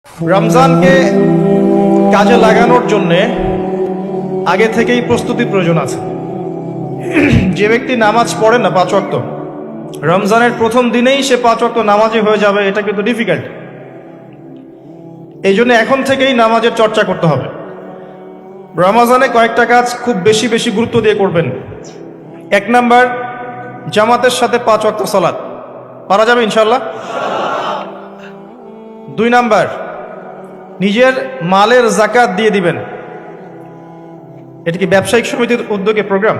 রমজানকে কাজে লাগানোর জন্যে আগে থেকেই প্রস্তুতির প্রয়োজন আছে। যে ব্যক্তি নামাজ পড়ে না 5 ওয়াক্ত, রমজানের প্রথম দিনেই সে 5 ওয়াক্ত নামাজি হয়ে যাবে, এটা কিন্তু ডিফিকাল্ট। এই জন্য এখন থেকেই নামাজের চর্চা করতে হবে। রমজানে কয়েকটা কাজ খুব বেশি বেশি গুরুত্ব দিয়ে করবেন। 1 নাম্বার, জামাতের সাথে 5 ওয়াক্ত সালাত পারা যাবে ইনশাল্লাহ। 2 নাম্বার, নিজের মালের জাকাত দিয়ে দিবেন। এটা কি ব্যবসায়িক সমিতির উদ্যোগে প্রোগ্রাম?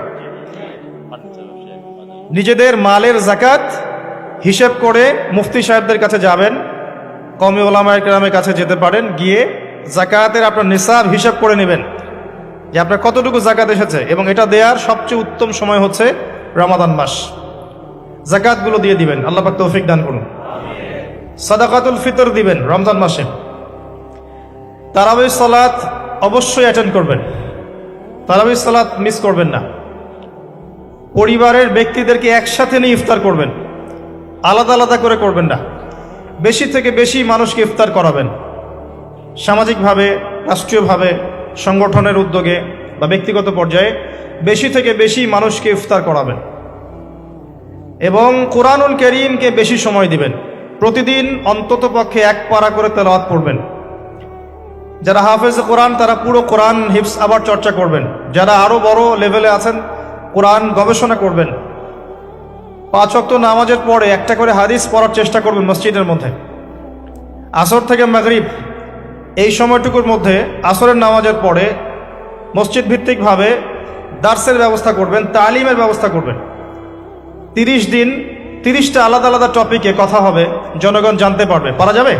নিজেদের মালের জাকাত হিসেব করে মুফতি সাহেবদের কাছে যাবেন, কওমি ওলামায়ে কেরামের কাছে যেতে পারেন, গিয়ে জাকাতের আপনার নিসাব হিসাব করে নেবেন যে আপনার কতটুকু জাকাত এসেছে, এবং এটা দেওয়ার সবচেয়ে উত্তম সময় হচ্ছে রমাদান মাস। জাকাতগুলো দিয়ে দিবেন, আল্লাহ পাক তৌফিক দান করুন। সাদাকাতুল ফিতর দিবেন রমজান মাসে। তারাবির সালাত অবশ্যই অ্যাটেন্ড করবেন, তারাবির সালাত মিস করবেন না। পরিবারের ব্যক্তিদেরকে একসাথে নিয়ে ইফতার করবেন, আলাদা আলাদা করে করবেন না। বেশি থেকে বেশি মানুষকে ইফতার করাবেন, সামাজিকভাবে, রাষ্ট্রীয়ভাবে, সংগঠনের উদ্যোগে বা ব্যক্তিগত পর্যায়ে বেশি থেকে বেশি মানুষকে ইফতার করাবেন। এবং কোরআনুল কারীমকে বেশি সময় দিবেন। প্রতিদিন অন্তত পক্ষে 1 পারা করে তেলাওয়াত পড়বেন। যারা হাফেজ কোরআন তারা পুরো কোরআন হিফজ আবার চর্চা করবেন। যারা আরো বড় লেভেলে আছেন কোরআন গবেষণা করবেন। 5 ওয়াক্ত নামাজের পরে একটা করে হাদিস পড়ার চেষ্টা করবেন মসজিদের মধ্যে। আসর থেকে মাগরিব এই সময়টুকুর মধ্যে, আসরের নামাজের পরে মসজিদ ভিত্তিকভাবে দার্সের ব্যবস্থা করবেন, তালিমের ব্যবস্থা করবেন। 30 দিন 30টা আলাদা আলাদা টপিকে কথা হবে, জনগণ জানতে পারবে। পারা যাবে?